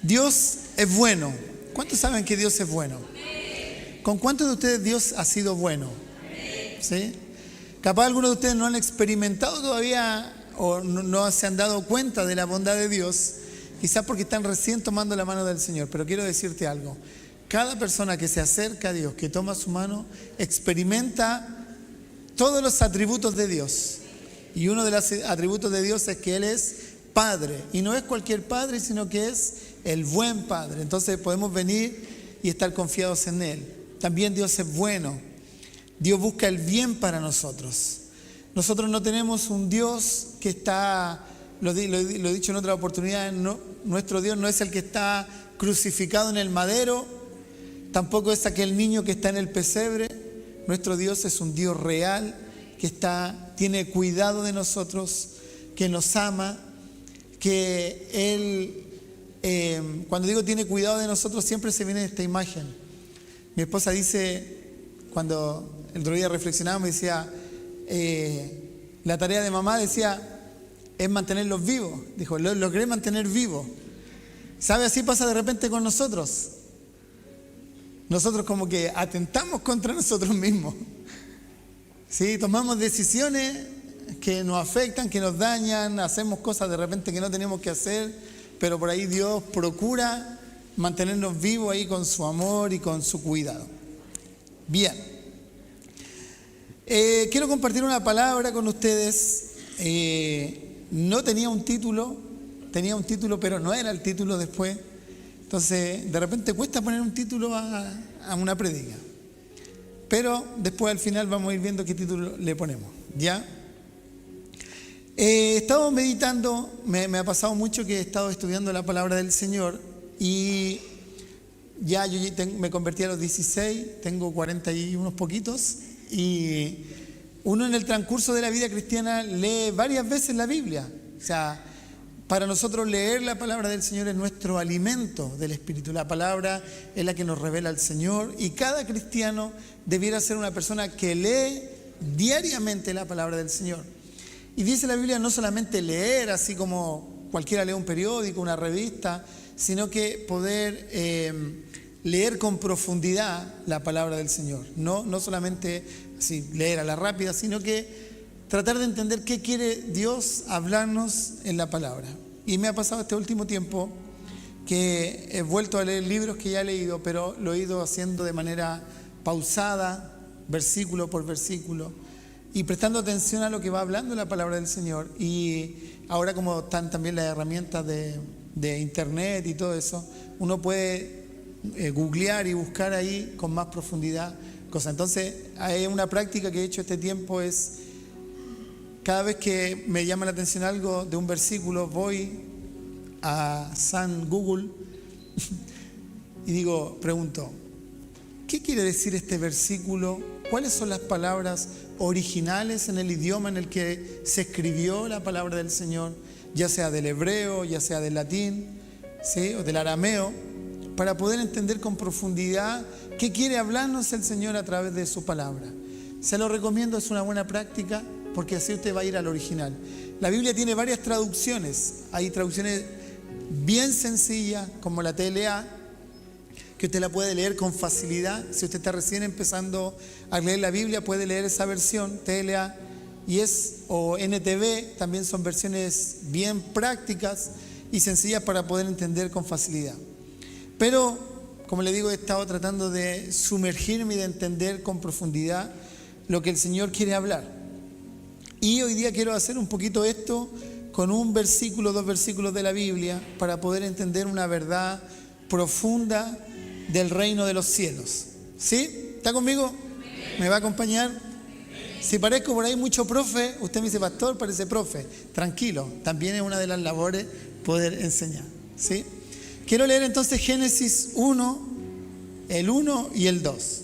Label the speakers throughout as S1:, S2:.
S1: Dios es bueno. ¿Cuántos saben que Dios es bueno? ¿Con cuántos de ustedes Dios ha sido bueno? ¿Sí? Capaz algunos de ustedes no han experimentado todavía o no se han dado cuenta de la bondad de Dios, quizás porque están recién tomando la mano del Señor. Pero quiero decirte algo. Cada persona que se acerca a Dios, que toma su mano, experimenta todos los atributos de Dios. Y uno de los atributos de Dios es que Él es Padre. Y no es cualquier Padre, sino que es el buen Padre. Entonces podemos venir y estar confiados en Él. También Dios es bueno. Dios busca el bien para nosotros. Nosotros no tenemos un Dios que está, lo he dicho en otra oportunidad, nuestro Dios no es el que está crucificado en el madero, tampoco es aquel niño que está en el pesebre. Nuestro Dios es un Dios real que tiene cuidado de nosotros, que nos ama, que Él, cuando digo tiene cuidado de nosotros, siempre se viene esta imagen. Mi esposa dice, cuando el otro día reflexionábamos, decía, la tarea de mamá, decía, es mantenerlos vivos. Dijo, logré mantener vivos. ¿Sabe? Así pasa de repente con nosotros. Nosotros como que atentamos contra nosotros mismos. ¿Sí? Tomamos decisiones que nos afectan, que nos dañan, hacemos cosas de repente que no tenemos que hacer, pero por ahí Dios procura mantenernos vivos ahí con su amor y con su cuidado. Bien. Quiero compartir una palabra con ustedes. No tenía un título, pero no era el título después. Entonces, de repente cuesta poner un título a una prédica. Pero después al final vamos a ir viendo qué título le ponemos. ¿Ya? He estado meditando, me ha pasado mucho que he estado estudiando la palabra del Señor y ya me convertí a los 16, tengo 40 y unos poquitos, y uno en el transcurso de la vida cristiana lee varias veces la Biblia. O sea, para nosotros leer la palabra del Señor es nuestro alimento del Espíritu. La palabra es la que nos revela al Señor y cada cristiano debiera ser una persona que lee diariamente la palabra del Señor. Y dice la Biblia no solamente leer, así como cualquiera lee un periódico, una revista, sino que poder leer con profundidad la palabra del Señor. No solamente así, leer a la rápida, sino que tratar de entender qué quiere Dios hablarnos en la palabra. Y me ha pasado este último tiempo que he vuelto a leer libros que ya he leído, pero lo he ido haciendo de manera pausada, versículo por versículo, y prestando atención a lo que va hablando la palabra del Señor. Y ahora como están también las herramientas de internet y todo eso, uno puede googlear y buscar ahí con más profundidad cosas. Entonces, hay una práctica que he hecho este tiempo es, cada vez que me llama la atención algo de un versículo, voy a San Google y pregunto, ¿qué quiere decir este versículo? ¿Cuáles son las palabras originales en el idioma en el que se escribió la palabra del Señor? Ya sea del hebreo, ya sea del latín, ¿sí? O del arameo, para poder entender con profundidad qué quiere hablarnos el Señor a través de su palabra. Se lo recomiendo, es una buena práctica, porque así usted va a ir al original. La Biblia tiene varias traducciones. Hay traducciones bien sencillas, como la TLA, que usted la puede leer con facilidad. Si usted está recién empezando a leer la Biblia, puede leer esa versión, TLA, o NTV, también son versiones bien prácticas y sencillas para poder entender con facilidad. Pero, como le digo, he estado tratando de sumergirme y de entender con profundidad lo que el Señor quiere hablar. Y hoy día quiero hacer un poquito esto con un versículo, 2 versículos de la Biblia para poder entender una verdad profunda del reino de los cielos. ¿Sí? ¿Está conmigo? ¿Me va a acompañar? Si parezco por ahí mucho profe, usted me dice, pastor, parece profe. Tranquilo, también es una de las labores poder enseñar. ¿Sí? Quiero leer entonces Génesis 1, el 1 y el 2.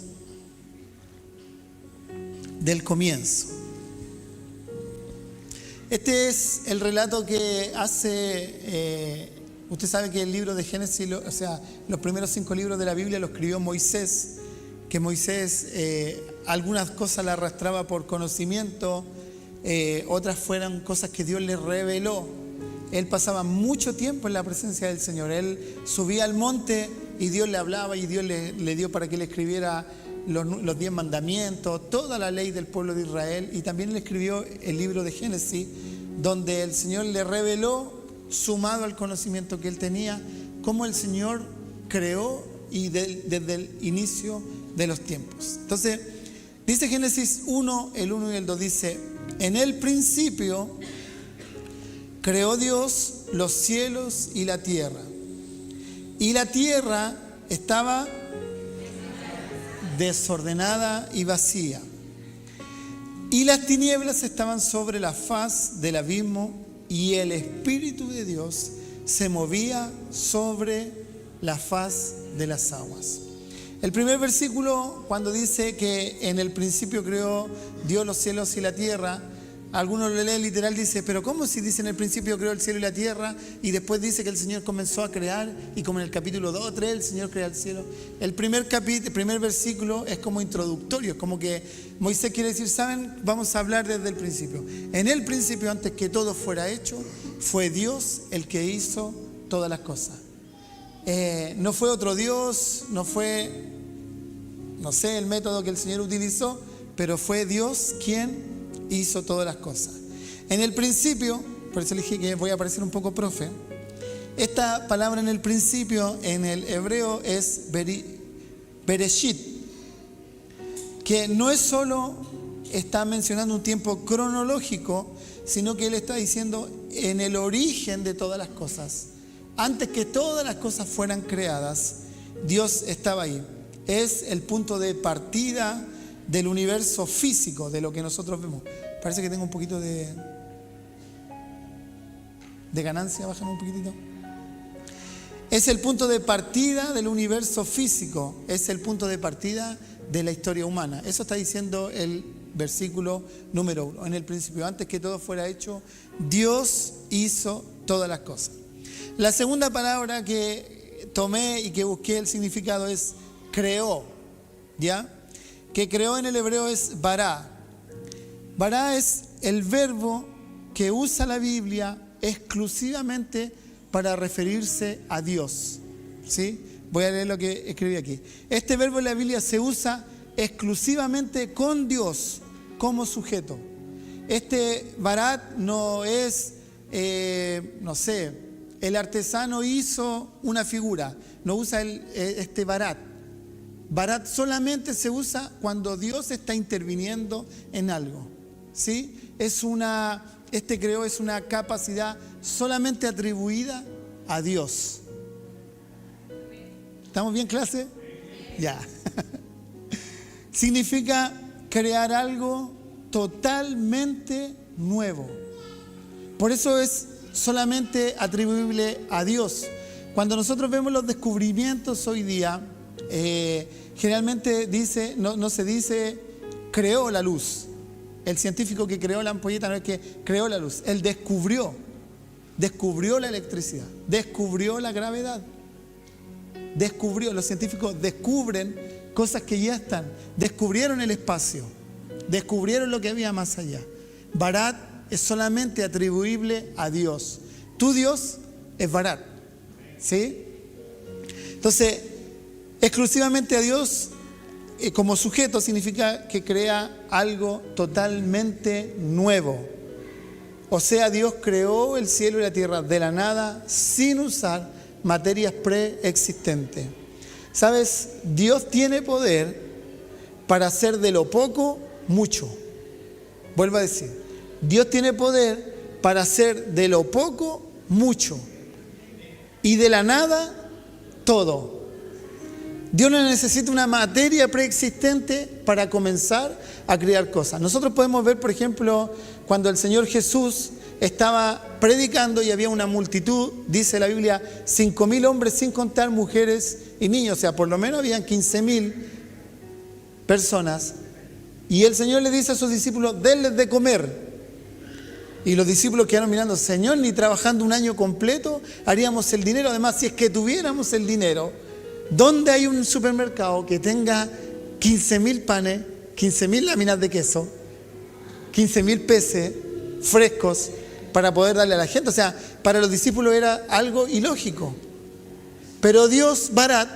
S1: Del comienzo. Este es el relato que hace, usted sabe que el libro de Génesis, o sea, los primeros 5 libros de la Biblia los escribió Moisés, que Moisés algunas cosas las arrastraba por conocimiento, otras fueron cosas que Dios le reveló. él pasaba mucho tiempo en la presencia del Señor. Él subía al monte y Dios le hablaba y Dios le dio para que él escribiera los 10 mandamientos, toda la ley del pueblo de Israel, y también le escribió el libro de Génesis, donde el Señor le reveló, sumado al conocimiento que él tenía, cómo el Señor creó y desde el inicio de los tiempos. Entonces, dice Génesis 1, el 1 y el 2, dice: en el principio creó Dios los cielos y la tierra estaba desordenada y vacía, y las tinieblas estaban sobre la faz del abismo, y el Espíritu de Dios se movía sobre la faz de las aguas. El primer versículo, cuando dice que en el principio creó Dios los cielos y la tierra, algunos lo leen literal, dice: pero ¿cómo si dice en el principio creó el cielo y la tierra y después dice que el Señor comenzó a crear, y como en el capítulo 2 o 3 el Señor crea el cielo? El primer versículo es como introductorio, es como que Moisés quiere decir: ¿saben? Vamos a hablar desde el principio. En el principio, antes que todo fuera hecho, fue Dios el que hizo todas las cosas. No fue otro Dios, no fue, no sé, el método que el Señor utilizó, pero fue Dios quien hizo todas las cosas. En el principio, por eso le dije que voy a parecer un poco profe, esta palabra en el principio en el hebreo es Bereshit, que no es solo está mencionando un tiempo cronológico, sino que él está diciendo en el origen de todas las cosas. Antes que todas las cosas fueran creadas, Dios estaba ahí. Es el punto de partida del universo físico, de lo que nosotros vemos. Parece que tengo un poquito de ganancia, bájame un poquitito. Es el punto de partida del universo físico, es el punto de partida de la historia humana. Eso está diciendo el versículo número 1. En el principio, antes que todo fuera hecho, Dios hizo todas las cosas. La segunda palabra que tomé y que busqué el significado es creó, ¿ya? Que creó en el hebreo es bará. Bará es el verbo que usa la Biblia exclusivamente para referirse a Dios, ¿sí? Voy a leer lo que escribí aquí. Este verbo en la Biblia se usa exclusivamente con Dios como sujeto. Este barat no es, no sé, el artesano hizo una figura, no usa este barat. Barat solamente se usa cuando Dios está interviniendo en algo, ¿sí? Este creó es una capacidad solamente atribuida a Dios. ¿Estamos bien, clase? Ya. Significa crear algo totalmente nuevo. Por eso es solamente atribuible a Dios. Cuando nosotros vemos los descubrimientos hoy día, generalmente no se dice creó la luz. El científico que creó la ampolleta no es que creó la luz, él descubrió la electricidad, descubrió la gravedad, los científicos descubren cosas que ya están, descubrieron el espacio, descubrieron lo que había más allá. Barat es solamente atribuible a Dios. Tu Dios es Barat, ¿sí? Entonces, exclusivamente a Dios como sujeto significa que crea algo totalmente nuevo. O sea, Dios creó el cielo y la tierra de la nada sin usar materias preexistentes. ¿Sabes? Dios tiene poder para hacer de lo poco mucho. Vuelvo a decir, Dios tiene poder para hacer de lo poco mucho y de la nada todo. Dios no necesita una materia preexistente para comenzar a crear cosas. Nosotros podemos ver, por ejemplo, cuando el Señor Jesús estaba predicando y había una multitud, dice la Biblia, 5.000 hombres sin contar mujeres y niños, o sea, por lo menos habían 15.000 personas. Y el Señor le dice a sus discípulos, denles de comer. Y los discípulos quedaron mirando, Señor, ni trabajando un año completo haríamos el dinero. Además, si es que tuviéramos el dinero, ¿dónde hay un supermercado que tenga 15.000 panes, 15.000 láminas de queso, 15.000 peces frescos para poder darle a la gente? O sea, para los discípulos era algo ilógico. Pero Dios, Barat,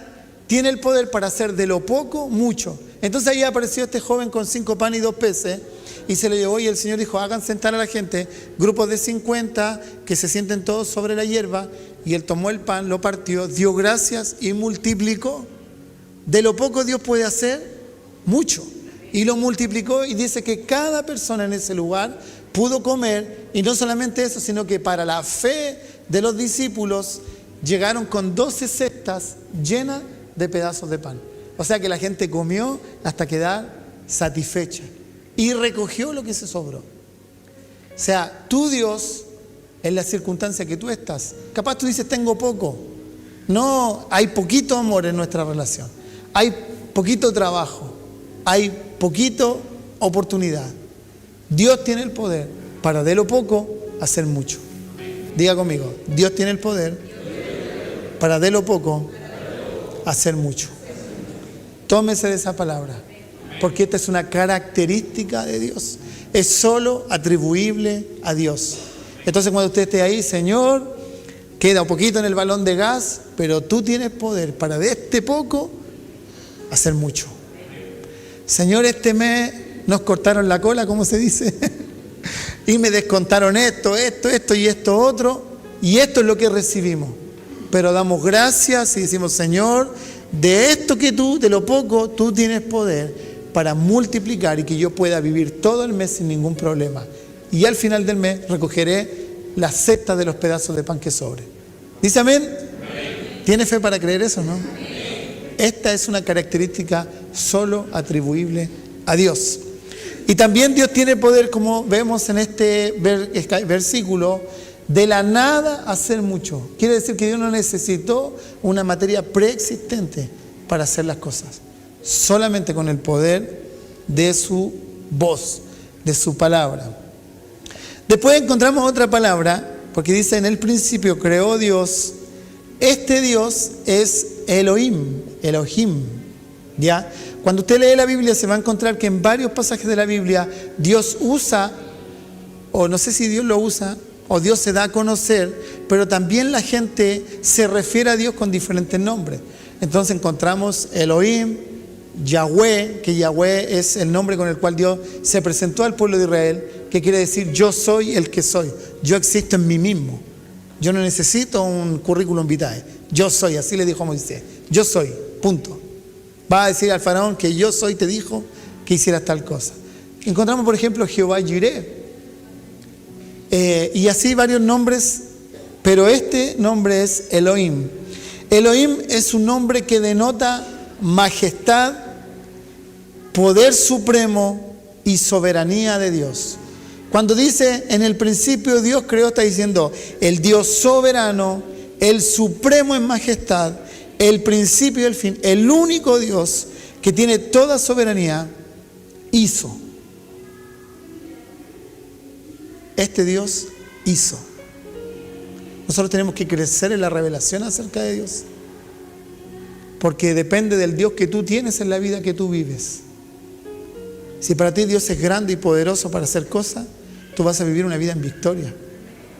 S1: tiene el poder para hacer de lo poco, mucho. Entonces ahí apareció este joven con 5 panes y 2 peces y se le llevó y el Señor dijo, hagan sentar a la gente, grupos de 50, que se sienten todos sobre la hierba. Y él tomó el pan, lo partió, dio gracias y multiplicó. De lo poco Dios puede hacer mucho. Y lo multiplicó y dice que cada persona en ese lugar pudo comer. Y no solamente eso, sino que para la fe de los discípulos llegaron con 12 cestas llenas de pedazos de pan. O sea que la gente comió hasta quedar satisfecha. Y recogió lo que se sobró. O sea, tu Dios, en la circunstancia que tú estás, capaz tú dices, tengo poco. No, hay poquito amor en nuestra relación. Hay poquito trabajo. Hay poquito oportunidad. Dios tiene el poder para de lo poco hacer mucho. Diga conmigo, Dios tiene el poder para de lo poco hacer mucho. Tómese de esa palabra, porque esta es una característica de Dios. Es solo atribuible a Dios. Entonces cuando usted esté ahí, Señor, queda un poquito en el balón de gas, pero tú tienes poder para de este poco hacer mucho. Señor, este mes nos cortaron la cola, como se dice, y me descontaron esto y esto otro, y esto es lo que recibimos. Pero damos gracias y decimos, Señor, de esto que tú, de lo poco, tú tienes poder para multiplicar y que yo pueda vivir todo el mes sin ningún problema. Y al final del mes recogeré la cesta de los pedazos de pan que sobre. ¿Dice amén? Amén. ¿Tiene fe para creer eso, no? Amén. Esta es una característica solo atribuible a Dios. Y también Dios tiene poder, como vemos en este versículo, de la nada hacer mucho. Quiere decir que Dios no necesitó una materia preexistente para hacer las cosas. Solamente con el poder de su voz, de su palabra. Después encontramos otra palabra, porque dice, en el principio creó Dios. Este Dios es Elohim, ¿ya? Cuando usted lee la Biblia se va a encontrar que en varios pasajes de la Biblia Dios usa, o no sé si Dios lo usa, o Dios se da a conocer, pero también la gente se refiere a Dios con diferentes nombres. Entonces encontramos Elohim, Yahweh, que Yahweh es el nombre con el cual Dios se presentó al pueblo de Israel, que quiere decir yo soy el que soy, yo existo en mí mismo, yo no necesito un currículum vitae, yo soy, así le dijo a Moisés, yo soy, punto. Va a decir al faraón que yo soy, te dijo que hicieras tal cosa. Encontramos por ejemplo Jehová Jireh, y así varios nombres, pero este nombre es Elohim. Elohim es un nombre que denota majestad, poder supremo y soberanía de Dios. Cuando dice en el principio Dios creó, está diciendo el Dios soberano, el supremo en majestad, el principio y el fin, el único Dios que tiene toda soberanía, hizo. Este Dios hizo. Nosotros tenemos que crecer en la revelación acerca de Dios, porque depende del Dios que tú tienes en la vida que tú vives. Si para ti Dios es grande y poderoso para hacer cosas, tú vas a vivir una vida en victoria,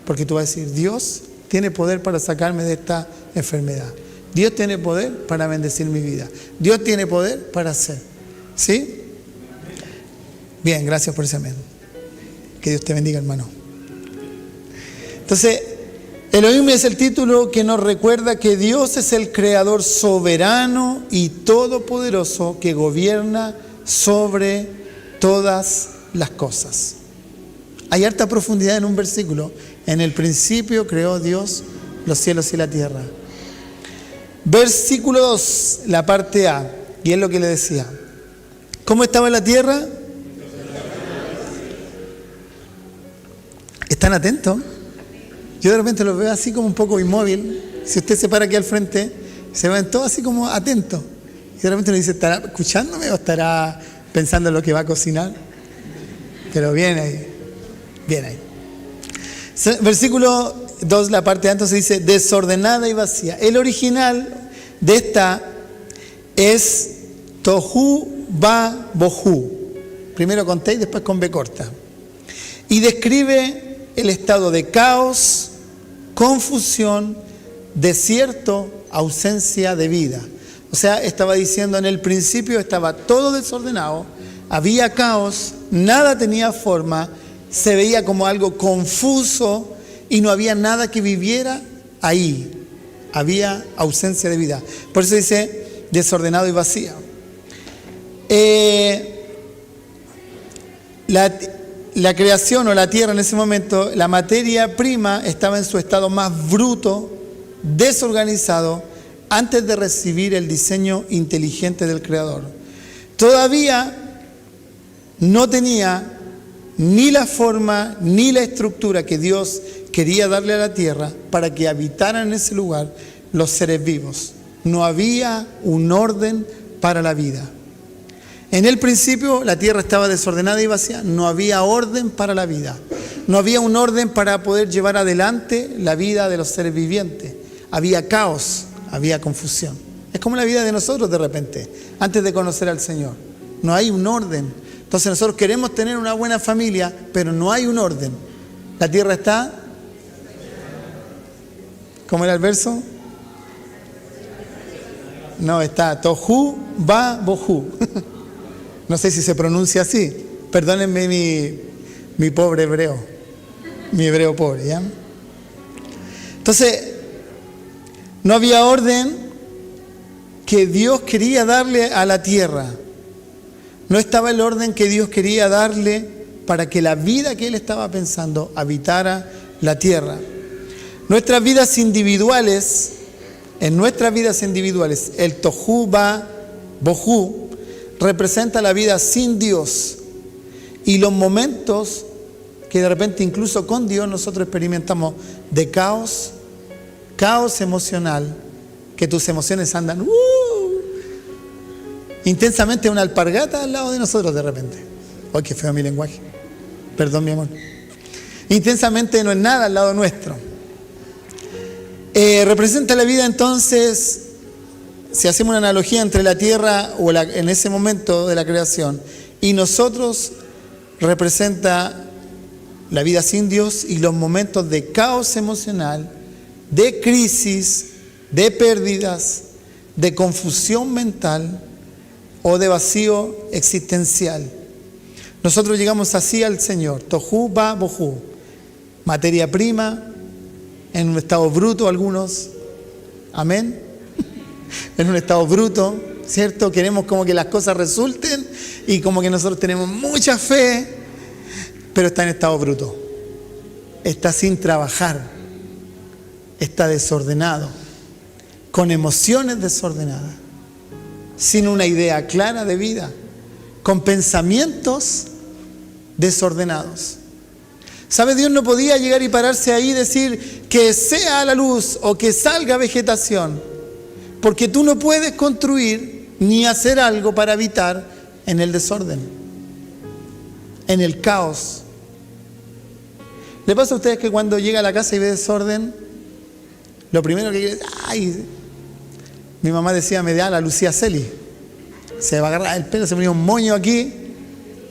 S1: porque tú vas a decir, Dios tiene poder para sacarme de esta enfermedad. Dios tiene poder para bendecir mi vida. Dios tiene poder para hacer. ¿Sí? Bien, gracias por ese amén. Que Dios te bendiga, hermano. Entonces, Elohim es el título que nos recuerda que Dios es el creador soberano y todopoderoso que gobierna sobre todas las cosas. Hay harta profundidad en un versículo. En el principio creó Dios los cielos y la tierra. Versículo 2, la parte A, y es lo que le decía. ¿Cómo estaba la tierra? ¿Están atentos? Yo de repente los veo así como un poco inmóvil. Si usted se para aquí al frente, se ven todos así como atentos. Y de repente uno dice, ¿estará escuchándome o estará pensando en lo que va a cocinar? Pero bien ahí, bien ahí. Versículo 2, la parte A, entonces dice, desordenada y vacía. El original de esta es tohu va bohu. Primero con T y después con B corta. Y describe el estado de caos, confusión, desierto, ausencia de vida. O sea, estaba diciendo, en el principio estaba todo desordenado, había caos, nada tenía forma, se veía como algo confuso y no había nada que viviera ahí. Había ausencia de vida. Por eso dice desordenado y vacío. La creación o la tierra en ese momento, la materia prima estaba en su estado más bruto, desorganizado, antes de recibir el diseño inteligente del Creador. Todavía no tenía ni la forma ni la estructura que Dios quería darle a la tierra para que habitaran en ese lugar los seres vivos. No había un orden para la vida. En el principio la tierra estaba desordenada y vacía, no había orden para la vida. No había un orden para poder llevar adelante la vida de los seres vivientes. Había caos, había confusión. Es como la vida de nosotros de repente, antes de conocer al Señor. No hay un orden. Entonces nosotros queremos tener una buena familia, pero no hay un orden. La tierra está... ¿Cómo era el verso? No, está tohu va bohu. No sé si se pronuncia así. Perdónenme mi pobre hebreo. Mi hebreo pobre, ¿ya? Entonces, no había orden que Dios quería darle a la tierra. No estaba el orden que Dios quería darle para que la vida que Él estaba pensando habitara la tierra. Nuestras vidas individuales, en nuestras vidas individuales, el tohu va bohu representa la vida sin Dios y los momentos que de repente incluso con Dios nosotros experimentamos de caos emocional, que tus emociones andan intensamente una alpargata al lado de nosotros de repente. ¡Ay, qué feo mi lenguaje! Perdón, mi amor. Intensamente no es nada al lado nuestro. Representa la vida entonces, si hacemos una analogía entre la tierra o en ese momento de la creación y nosotros, representa la vida sin Dios y los momentos de caos emocional, de crisis, de pérdidas, de confusión mental o de vacío existencial. Nosotros llegamos así al Señor, tohu va bohu, materia prima, en un estado bruto algunos, amén, en un estado bruto, ¿cierto? Queremos como que las cosas resulten y como que nosotros tenemos mucha fe, pero está en estado bruto, está sin trabajar, está desordenado, con emociones desordenadas, sin una idea clara de vida, con pensamientos desordenados. ¿Sabe? Dios no podía llegar y pararse ahí y decir que sea la luz o que salga vegetación, porque tú no puedes construir ni hacer algo para habitar en el desorden, en el caos. ¿Le pasa a ustedes que cuando llega a la casa y ve desorden, lo primero que quiere, ay, mi mamá decía, me da la Lucía Celi, se va a agarrar el pelo, se ponía un moño aquí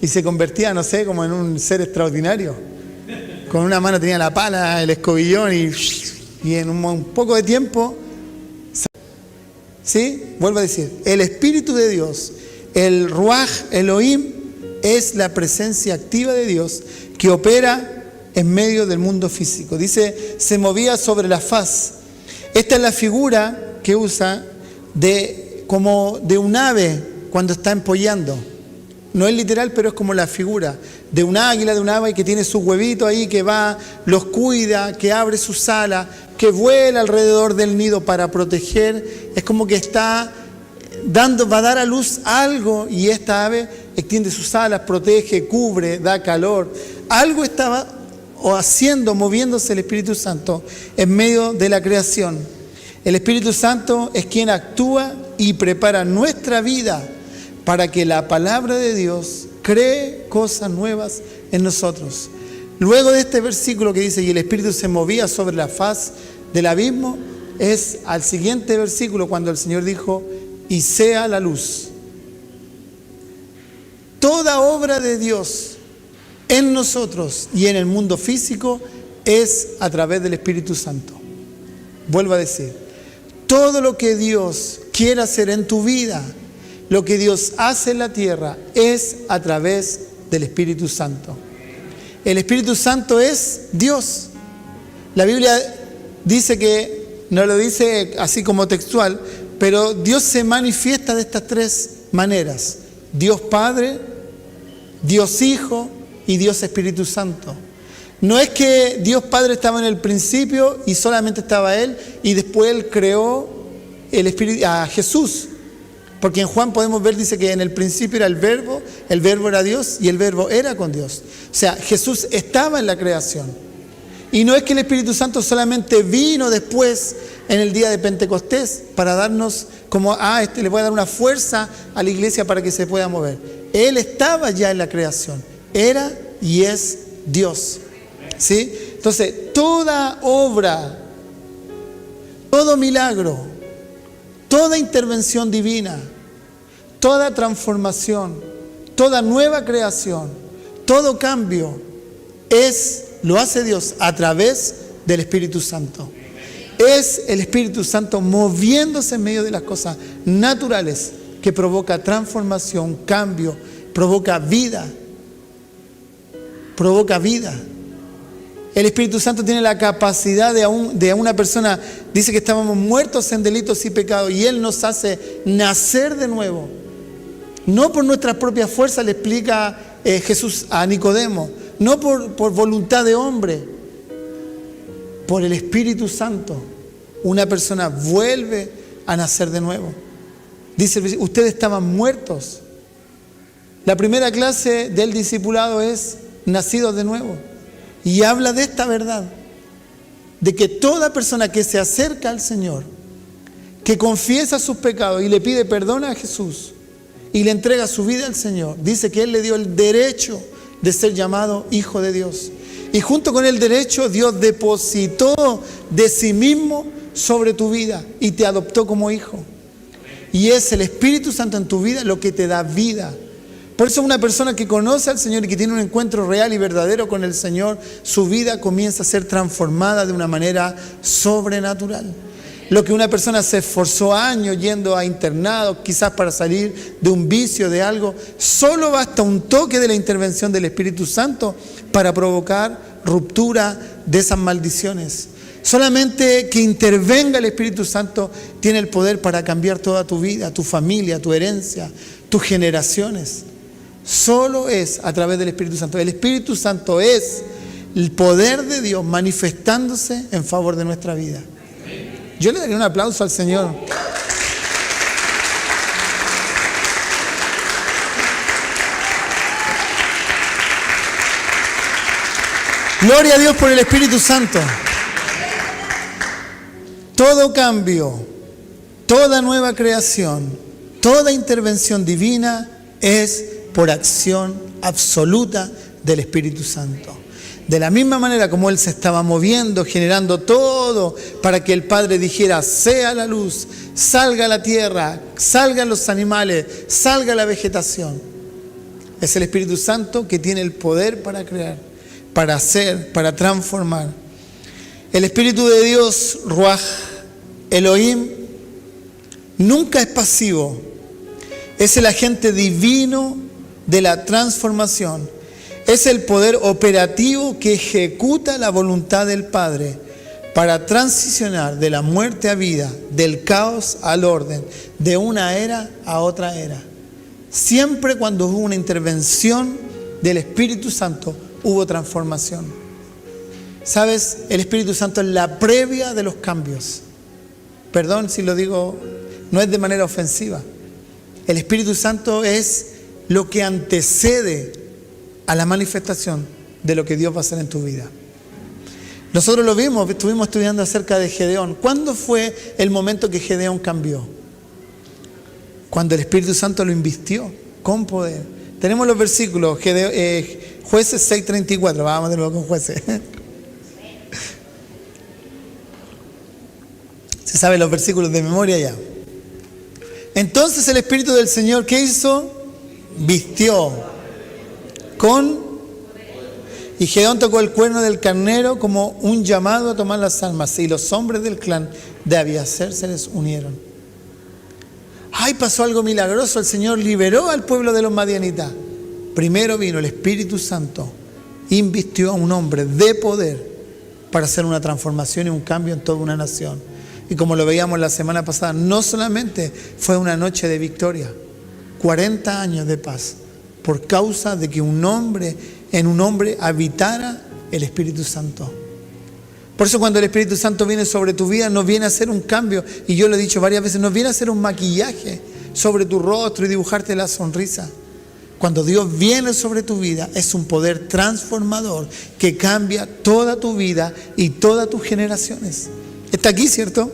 S1: y se convertía, no sé, como en un ser extraordinario? Con una mano tenía la pala, el escobillón y en un poco de tiempo, ¿sí? Vuelvo a decir, el Espíritu de Dios, el Ruach Elohim, es la presencia activa de Dios que opera en medio del mundo físico. Dice, se movía sobre la faz. Esta es la figura que usa como de un ave cuando está empollando. No es literal, pero es como la figura de un águila, de un ave que tiene sus huevitos ahí, que va, los cuida, que abre sus alas, que vuela alrededor del nido para proteger. Es como que va a dar a luz algo y esta ave extiende sus alas, protege, cubre, da calor. Algo estaba haciendo, moviéndose el Espíritu Santo en medio de la creación. El Espíritu Santo es quien actúa y prepara nuestra vida para que la palabra de Dios cree cosas nuevas en nosotros. Luego de este versículo que dice, y el Espíritu se movía sobre la faz del abismo, es al siguiente versículo cuando el Señor dijo, y sea la luz. Toda obra de Dios en nosotros y en el mundo físico es a través del Espíritu Santo. Vuelvo a decir, todo lo que Dios quiere hacer en tu vida, lo que Dios hace en la tierra, es a través del Espíritu Santo. El Espíritu Santo es Dios. La Biblia dice que, no lo dice así como textual, pero Dios se manifiesta de estas tres maneras: Dios Padre, Dios Hijo y Dios Espíritu Santo. No es que Dios Padre estaba en el principio y solamente estaba Él y después Él creó a Jesús. Porque en Juan podemos ver, dice que en el principio era el verbo era Dios y el verbo era con Dios. O sea, Jesús estaba en la creación. Y no es que el Espíritu Santo solamente vino después en el día de Pentecostés para darnos como, le voy a dar una fuerza a la iglesia para que se pueda mover. Él estaba ya en la creación. Era y es Dios. ¿Sí? Entonces, toda obra, todo milagro, toda intervención divina, toda transformación, toda nueva creación, todo cambio, lo hace Dios a través del Espíritu Santo. Es el Espíritu Santo moviéndose en medio de las cosas naturales que provoca transformación, cambio, provoca vida. Provoca vida. El Espíritu Santo tiene la capacidad de una persona, dice que estábamos muertos en delitos y pecados, y Él nos hace nacer de nuevo. No por nuestras propias fuerzas, le explica Jesús a Nicodemo, no por voluntad de hombre, por el Espíritu Santo. Una persona vuelve a nacer de nuevo. Dice, ustedes estaban muertos. La primera clase del discipulado es nacidos de nuevo. Y habla de esta verdad, de que toda persona que se acerca al Señor, que confiesa sus pecados y le pide perdón a Jesús y le entrega su vida al Señor, dice que Él le dio el derecho de ser llamado hijo de Dios. Y junto con el derecho, Dios depositó de sí mismo sobre tu vida y te adoptó como hijo. Y es el Espíritu Santo en tu vida lo que te da vida. Por eso una persona que conoce al Señor y que tiene un encuentro real y verdadero con el Señor, su vida comienza a ser transformada de una manera sobrenatural. Lo que una persona se esforzó años yendo a internados, quizás para salir de un vicio, de algo, solo basta un toque de la intervención del Espíritu Santo para provocar ruptura de esas maldiciones. Solamente que intervenga el Espíritu Santo tiene el poder para cambiar toda tu vida, tu familia, tu herencia, tus generaciones. Solo es a través del Espíritu Santo. El Espíritu Santo es el poder de Dios manifestándose en favor de nuestra vida. Yo le daría un aplauso al Señor. Gloria a Dios por el Espíritu Santo. Todo cambio, toda nueva creación, toda intervención divina es por acción absoluta del Espíritu Santo. De la misma manera como Él se estaba moviendo, generando todo para que el Padre dijera, sea la luz, salga la tierra, salgan los animales, salga la vegetación. Es el Espíritu Santo que tiene el poder para crear, para hacer, para transformar. El Espíritu de Dios, Ruach Elohim, nunca es pasivo. Es el agente divino de la transformación. Es el poder operativo que ejecuta la voluntad del Padre para transicionar de la muerte a vida, del caos al orden, de una era a otra era. Siempre cuando hubo una intervención del Espíritu Santo, hubo transformación. ¿Sabes? El Espíritu Santo es la previa de los cambios. Perdón si lo digo, no es de manera ofensiva. El Espíritu Santo es lo que antecede a la manifestación de lo que Dios va a hacer en tu vida. Nosotros lo vimos, estuvimos estudiando acerca de Gedeón. ¿Cuándo fue el momento que Gedeón cambió? Cuando el Espíritu Santo lo invistió con poder. Tenemos los versículos, Jueces 6:34, vamos de nuevo con Jueces. Se saben los versículos de memoria ya. Entonces el Espíritu del Señor, ¿qué hizo? Vistió con Y Gedeón tocó el cuerno del carnero como un llamado a tomar las armas. Y los hombres del clan de Abiezer se les unieron. ¡Ay, pasó algo milagroso! El Señor liberó al pueblo de los madianitas. Primero vino el Espíritu Santo, invistió a un hombre de poder para hacer una transformación y un cambio en toda una nación. Y como lo veíamos la semana pasada, no solamente fue una noche de victoria, 40 años de paz, por causa de que en un hombre habitara el Espíritu Santo. Por eso cuando el Espíritu Santo viene sobre tu vida, no viene a hacer un cambio, y yo lo he dicho varias veces, no viene a hacer un maquillaje sobre tu rostro y dibujarte la sonrisa. Cuando Dios viene sobre tu vida, es un poder transformador que cambia toda tu vida y todas tus generaciones. ¿Está aquí, cierto?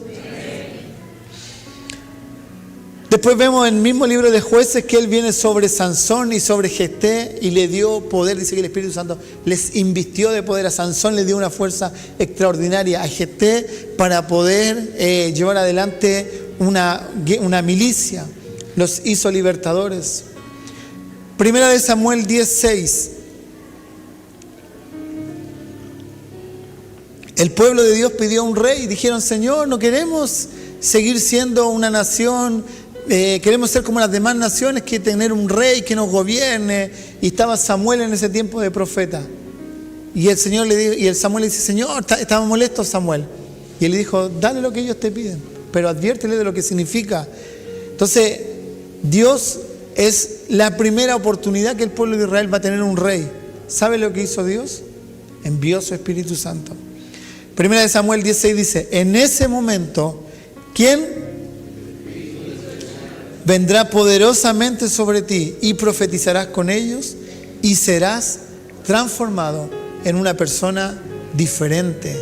S1: Después vemos en el mismo libro de Jueces que Él viene sobre Sansón y sobre Jefté y le dio poder. Dice que el Espíritu Santo les invistió de poder. A Sansón le dio una fuerza extraordinaria, a Jefté para poder llevar adelante una milicia. Los hizo libertadores. Primera de Samuel 10:6. El pueblo de Dios pidió un rey. Dijeron: Señor, no queremos seguir siendo una nación. Queremos ser como las demás naciones, que tener un rey que nos gobierne. Y estaba Samuel en ese tiempo de profeta. Y el Señor le dijo, y el Samuel le dice: Señor, estaba molesto Samuel. Y él le dijo: dale lo que ellos te piden, pero adviértele de lo que significa. Entonces, Dios es la primera oportunidad que el pueblo de Israel va a tener un rey. ¿Sabe lo que hizo Dios? Envió su Espíritu Santo. Primera de Samuel 10:6 dice: en ese momento, ¿quién? Vendrá poderosamente sobre ti y profetizarás con ellos y serás transformado en una persona diferente.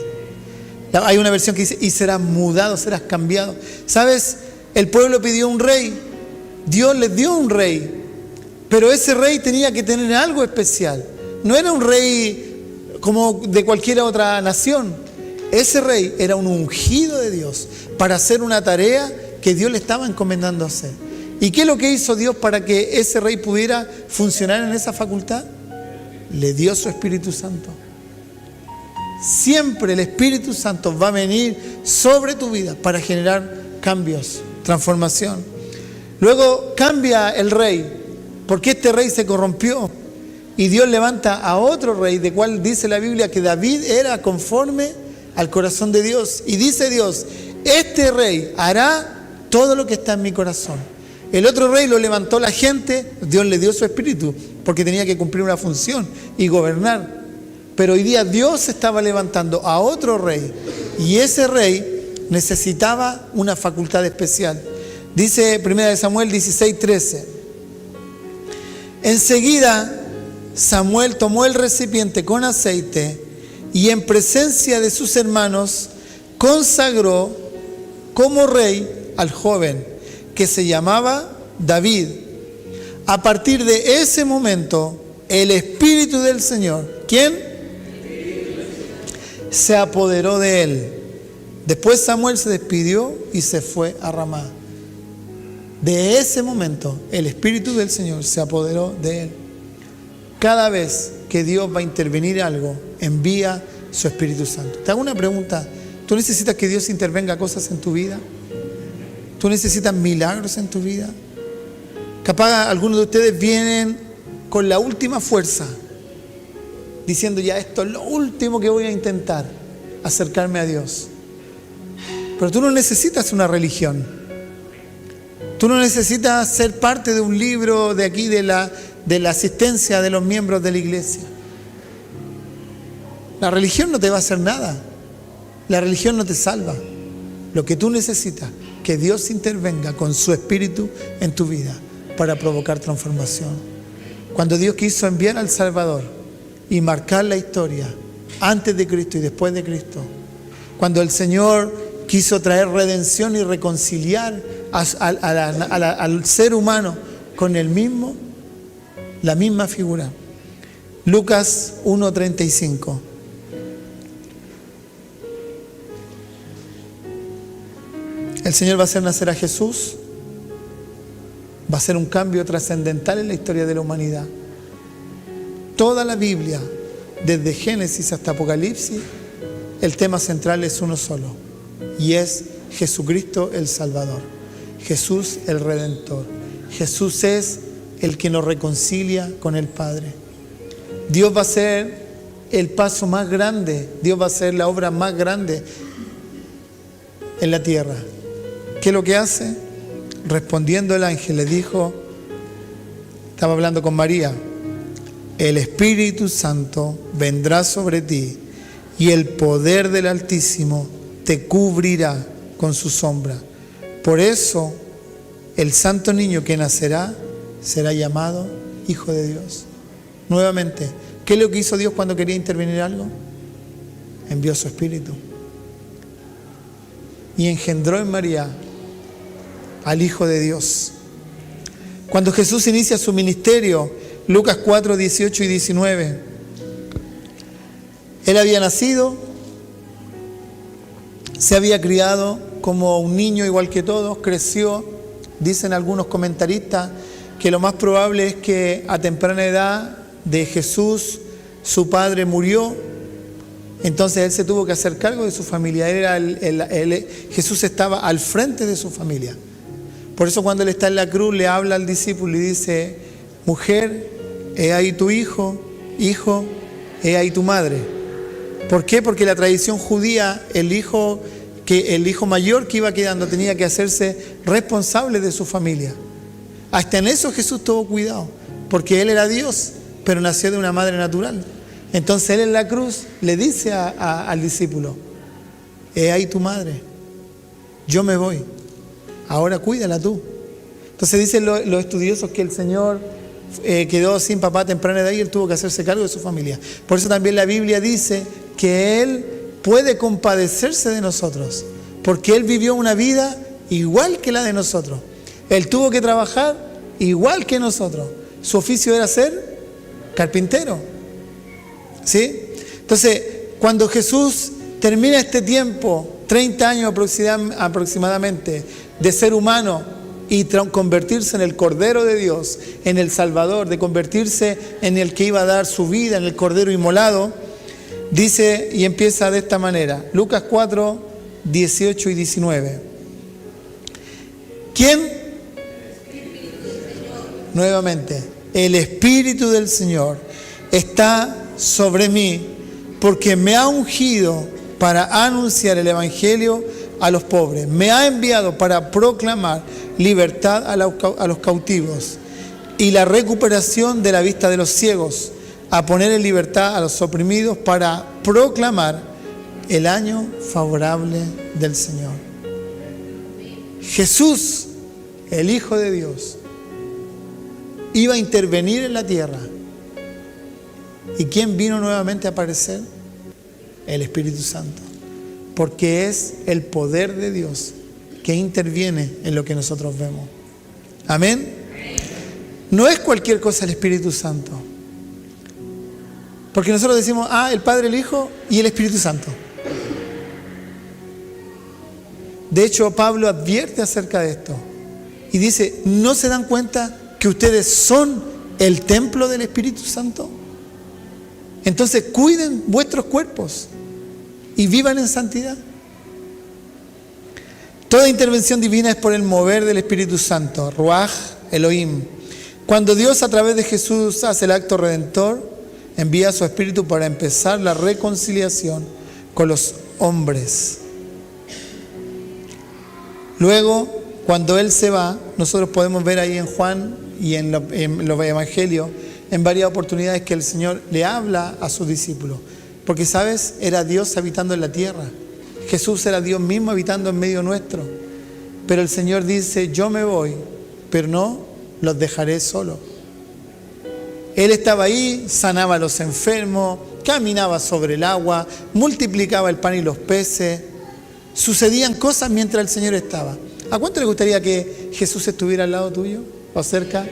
S1: Hay una versión que dice: y serás mudado, serás cambiado. ¿Sabes? El pueblo pidió un rey. Dios les dio un rey. Pero ese rey tenía que tener algo especial. No era un rey como de cualquier otra nación. Ese rey era un ungido de Dios para hacer una tarea que Dios le estaba encomendando hacer. ¿Y qué es lo que hizo Dios para que ese rey pudiera funcionar en esa facultad? Le dio su Espíritu Santo. Siempre el Espíritu Santo va a venir sobre tu vida para generar cambios, transformación. Luego cambia el rey, porque este rey se corrompió. Y Dios levanta a otro rey, de cual dice la Biblia que David era conforme al corazón de Dios. Y dice Dios: este rey hará todo lo que está en mi corazón. El otro rey lo levantó la gente, Dios le dio su espíritu, porque tenía que cumplir una función y gobernar. Pero hoy día Dios estaba levantando a otro rey, y ese rey necesitaba una facultad especial. Dice 1 Samuel 16:13. Enseguida Samuel tomó el recipiente con aceite y en presencia de sus hermanos consagró como rey al joven que se llamaba David. A partir de ese momento, el Espíritu del Señor, ¿quién? Se apoderó de él. Después Samuel se despidió y se fue a Ramá. De ese momento, el Espíritu del Señor se apoderó de él. Cada vez que Dios va a intervenir algo, envía su Espíritu Santo. Te hago una pregunta. ¿Tú necesitas que Dios intervenga cosas en tu vida? ¿Tú necesitas milagros en tu vida? Capaz algunos de ustedes vienen con la última fuerza, diciendo: ya esto es lo último que voy a intentar, acercarme a Dios. Pero tú no necesitas una religión. Tú no necesitas ser parte de un libro de aquí, de la asistencia de los miembros de la iglesia. La religión no te va a hacer nada. La religión no te salva. Lo que tú necesitas, que Dios intervenga con su Espíritu en tu vida para provocar transformación. Cuando Dios quiso enviar al Salvador y marcar la historia antes de Cristo y después de Cristo, cuando el Señor quiso traer redención y reconciliar al ser humano con el mismo, la misma figura. Lucas 1:35. El Señor va a hacer nacer a Jesús, va a hacer un cambio trascendental en la historia de la humanidad. Toda la Biblia desde Génesis hasta Apocalipsis, el tema central es uno solo, y es Jesucristo el Salvador, Jesús el Redentor. Jesús es el que nos reconcilia con el Padre. Dios va a ser el paso más grande, Dios va a hacer la obra más grande en la tierra. ¿Qué es lo que hace? Respondiendo el ángel le dijo, estaba hablando con María, el Espíritu Santo vendrá sobre ti y el poder del Altísimo te cubrirá con su sombra. Por eso el santo niño que nacerá será llamado Hijo de Dios. Nuevamente, ¿qué es lo que hizo Dios cuando quería intervenir algo? Envió su Espíritu y engendró en María al Hijo de Dios. Cuando Jesús inicia su ministerio, Lucas 4, 18 y 19, Él había nacido, se había criado como un niño igual que todos, creció. Dicen algunos comentaristas que lo más probable es que a temprana edad de Jesús, su padre murió, entonces Él se tuvo que hacer cargo de su familia. Jesús estaba al frente de su familia. Por eso cuando Él está en la cruz le habla al discípulo y dice, mujer, he ahí tu hijo, hijo, he ahí tu madre. ¿Por qué? Porque la tradición judía, el hijo mayor que iba quedando tenía que hacerse responsable de su familia. Hasta en eso Jesús tuvo cuidado, porque Él era Dios, pero nació de una madre natural. Entonces Él en la cruz le dice al discípulo, he ahí tu madre, yo me voy, ahora cuídala tú. Entonces dicen los estudiosos que el Señor quedó sin papá a temprana edad y Él tuvo que hacerse cargo de su familia. Por eso también la Biblia dice que Él puede compadecerse de nosotros, porque Él vivió una vida igual que la de nosotros. Él tuvo que trabajar igual que nosotros. Su oficio era ser carpintero. ¿Sí? Entonces, cuando Jesús termina este tiempo, 30 años aproximadamente, de ser humano y convertirse en el Cordero de Dios, en el Salvador, de convertirse en el que iba a dar su vida, en el Cordero inmolado, dice y empieza de esta manera, Lucas 4, 18 y 19. ¿Quién? Nuevamente, el Espíritu del Señor está sobre mí, porque me ha ungido para anunciar el Evangelio a los pobres. Me ha enviado para proclamar libertad a los cautivos y la recuperación de la vista de los ciegos, a poner en libertad a los oprimidos, para proclamar el año favorable del Señor. Jesús, el Hijo de Dios, iba a intervenir en la tierra. ¿Y quién vino nuevamente a aparecer? El Espíritu Santo. Porque es el poder de Dios que interviene en lo que nosotros vemos. Amén. No es cualquier cosa el Espíritu Santo. Porque nosotros decimos, el Padre, el Hijo y el Espíritu Santo. De hecho, Pablo advierte acerca de esto. Y dice, ¿no se dan cuenta que ustedes son el templo del Espíritu Santo? Entonces cuiden vuestros cuerpos y vivan en santidad. Toda intervención divina es por el mover del Espíritu Santo, Ruach Elohim. Cuando Dios a través de Jesús hace el acto redentor, envía a su Espíritu para empezar la reconciliación con los hombres. Luego, cuando Él se va, nosotros podemos ver ahí en Juan y en los evangelios, en varias oportunidades que el Señor le habla a sus discípulos. Porque, ¿sabes? Era Dios habitando en la tierra. Jesús era Dios mismo habitando en medio nuestro. Pero el Señor dice, yo me voy, pero no los dejaré solos. Él estaba ahí, sanaba a los enfermos, caminaba sobre el agua, multiplicaba el pan y los peces. Sucedían cosas mientras el Señor estaba. ¿A cuánto le gustaría que Jesús estuviera al lado tuyo o cerca?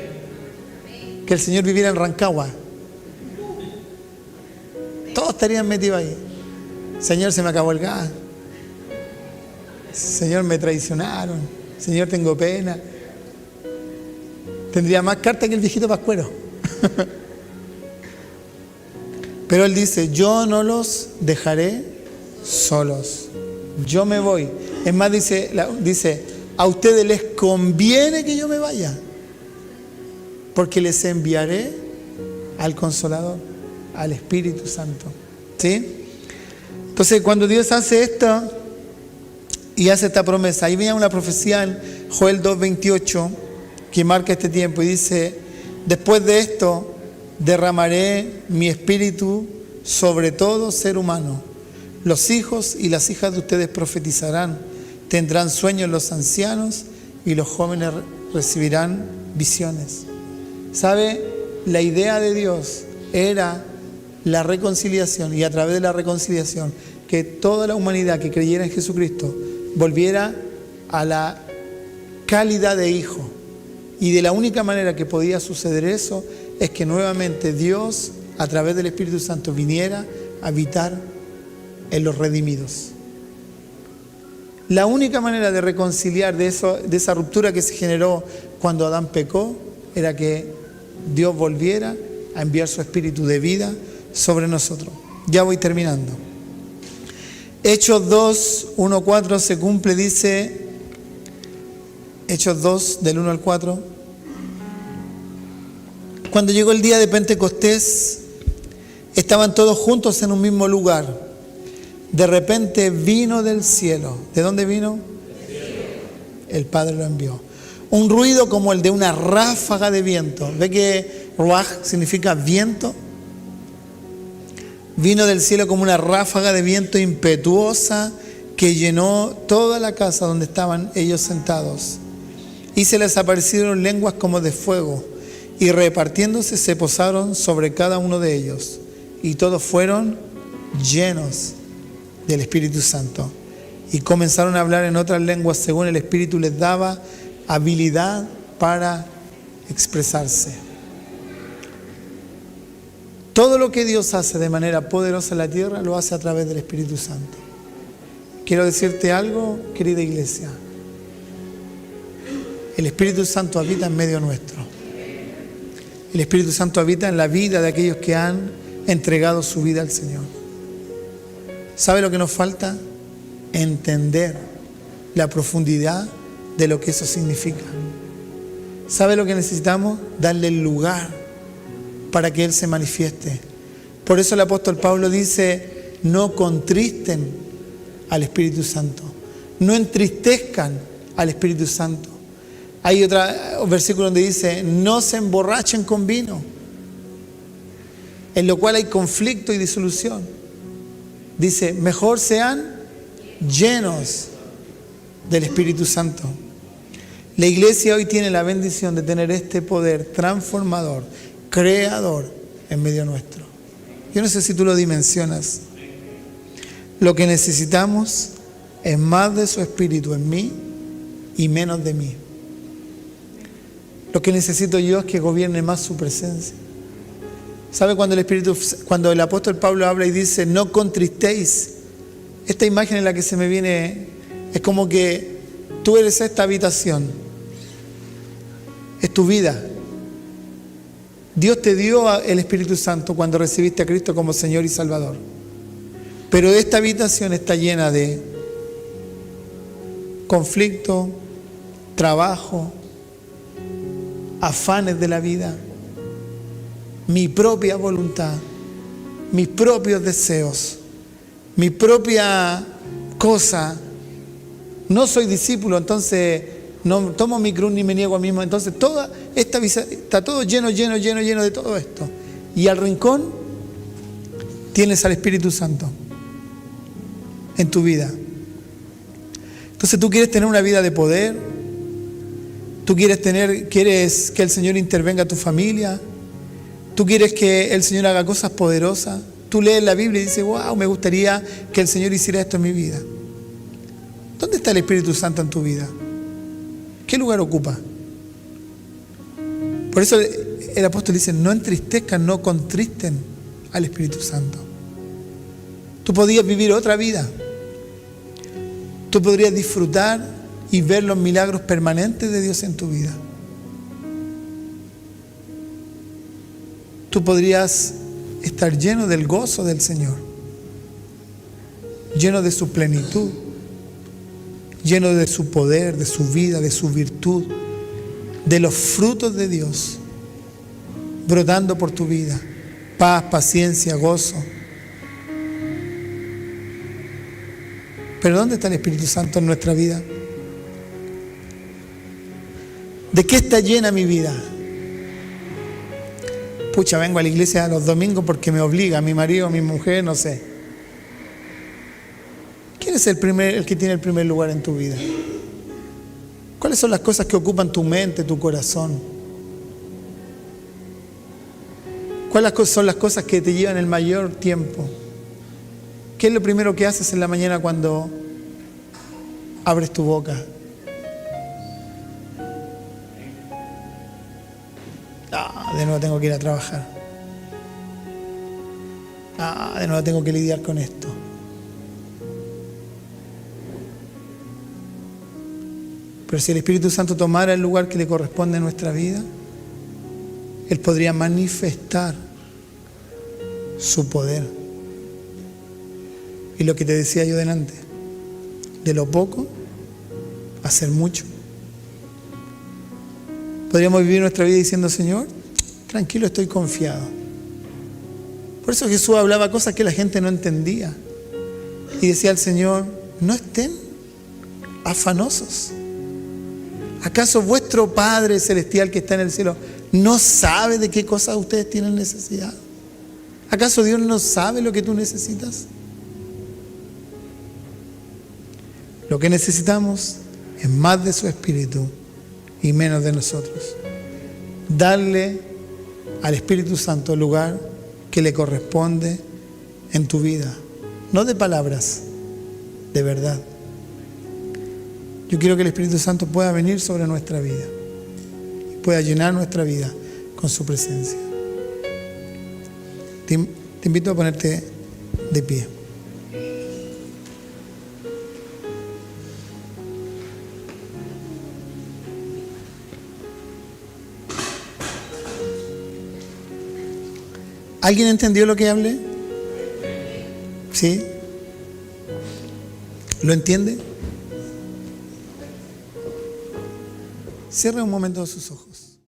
S1: Que el Señor viviera en Rancagua. Todos estarían metidos ahí. Señor, se me acabó el gas. Señor, me traicionaron. Señor, tengo pena. Tendría más carta que el viejito Pascuero. Pero Él dice, yo no los dejaré solos. Yo me voy. Es más, dice, a ustedes les conviene que yo me vaya, porque les enviaré al Consolador, al Espíritu Santo. ¿Sí? Entonces, cuando Dios hace esto y hace esta promesa, ahí viene una profecía en Joel 2:28 que marca este tiempo y dice, después de esto derramaré mi espíritu sobre todo ser humano. Los hijos y las hijas de ustedes profetizarán, tendrán sueños los ancianos y los jóvenes recibirán visiones. ¿Sabe? La idea de Dios era la reconciliación, y a través de la reconciliación que toda la humanidad que creyera en Jesucristo volviera a la calidad de hijo. Y de la única manera que podía suceder eso es que nuevamente Dios, a través del Espíritu Santo, viniera a habitar en los redimidos. La única manera de reconciliar de esa ruptura que se generó cuando Adán pecó era que Dios volviera a enviar su espíritu de vida sobre nosotros. Ya voy terminando. Hechos 2, 1, 4 se cumple, dice, Hechos 2, del 1 al 4. Cuando llegó el día de Pentecostés, estaban todos juntos en un mismo lugar. De repente vino del cielo. ¿De dónde vino? El Padre lo envió. Un ruido como el de una ráfaga de viento. ¿Ve que ruaj significa viento? Vino del cielo como una ráfaga de viento impetuosa que llenó toda la casa donde estaban ellos sentados. Y se les aparecieron lenguas como de fuego, y repartiéndose se posaron sobre cada uno de ellos. Y todos fueron llenos del Espíritu Santo. Y comenzaron a hablar en otras lenguas según el Espíritu les daba habilidad para expresarse. Todo lo que Dios hace de manera poderosa en la tierra, lo hace a través del Espíritu Santo. Quiero decirte algo, querida iglesia. El Espíritu Santo habita en medio nuestro. El Espíritu Santo habita en la vida de aquellos que han entregado su vida al Señor. ¿Sabe lo que nos falta? Entender la profundidad de lo que eso significa. ¿Sabe lo que necesitamos? Darle el lugar para que Él se manifieste. Por eso el apóstol Pablo dice, no contristen al Espíritu Santo, no entristezcan al Espíritu Santo. Hay otro versículo donde dice, no se emborrachen con vino, en lo cual hay conflicto y disolución. Dice, mejor sean llenos del Espíritu Santo. La iglesia hoy tiene la bendición de tener este poder transformador, creador en medio nuestro. Yo no sé si tú lo dimensionas. Lo que necesitamos es más de su Espíritu en mí y menos de mí. Lo que necesito yo es que gobierne más su presencia. ¿Sabe cuando el apóstol Pablo habla y dice, no contristéis? Esta imagen en la que se me viene es como que tú eres esta habitación. Es tu vida. Dios te dio el Espíritu Santo cuando recibiste a Cristo como Señor y Salvador. Pero esta habitación está llena de conflicto, trabajo, afanes de la vida, mi propia voluntad, mis propios deseos, mi propia cosa. No soy discípulo, entonces no tomo mi cruz ni me niego a mí mismo. Entonces toda esta vida está todo lleno de todo esto. Y al rincón tienes al Espíritu Santo en tu vida. Entonces tú quieres tener una vida de poder. Tú quieres que el Señor intervenga a tu familia. Tú quieres que el Señor haga cosas poderosas. Tú lees la Biblia y dices, wow, me gustaría que el Señor hiciera esto en mi vida. ¿Dónde está el Espíritu Santo en tu vida? ¿Qué lugar ocupa? Por eso el apóstol dice, no entristezcan, no contristen al Espíritu Santo. Tú podías vivir otra vida. Tú podrías disfrutar y ver los milagros permanentes de Dios en tu vida. Tú podrías estar lleno del gozo del Señor, lleno de su plenitud, lleno de su poder, de su vida, de su virtud, de los frutos de Dios, brotando por tu vida. Paz, paciencia, gozo. Pero ¿dónde está el Espíritu Santo en nuestra vida? ¿De qué está llena mi vida? Pucha, vengo a la iglesia los domingos porque me obliga mi marido, mi mujer, no sé. ¿Quién es el que tiene el primer lugar en tu vida? ¿Cuáles son las cosas que ocupan tu mente, tu corazón? ¿Cuáles son las cosas que te llevan el mayor tiempo? ¿Qué es lo primero que haces en la mañana cuando abres tu boca? De nuevo tengo que ir a trabajar. De nuevo tengo que lidiar con esto. Pero si el Espíritu Santo tomara el lugar que le corresponde en nuestra vida, Él podría manifestar su poder. Y lo que te decía yo delante, de lo poco, hacer mucho. Podríamos vivir nuestra vida diciendo: Señor, tranquilo, estoy confiado. Por eso Jesús hablaba cosas que la gente no entendía. Y decía al Señor: no estén afanosos. ¿Acaso vuestro Padre Celestial que está en el cielo no sabe de qué cosas ustedes tienen necesidad? ¿Acaso Dios no sabe lo que tú necesitas? Lo que necesitamos es más de su Espíritu y menos de nosotros. Darle al Espíritu Santo el lugar que le corresponde en tu vida. No de palabras, de verdad. Yo quiero que el Espíritu Santo pueda venir sobre nuestra vida y pueda llenar nuestra vida con su presencia. Te invito a ponerte de pie. ¿Alguien entendió lo que hablé? ¿Sí? ¿Lo entiende? Cierre un momento sus ojos.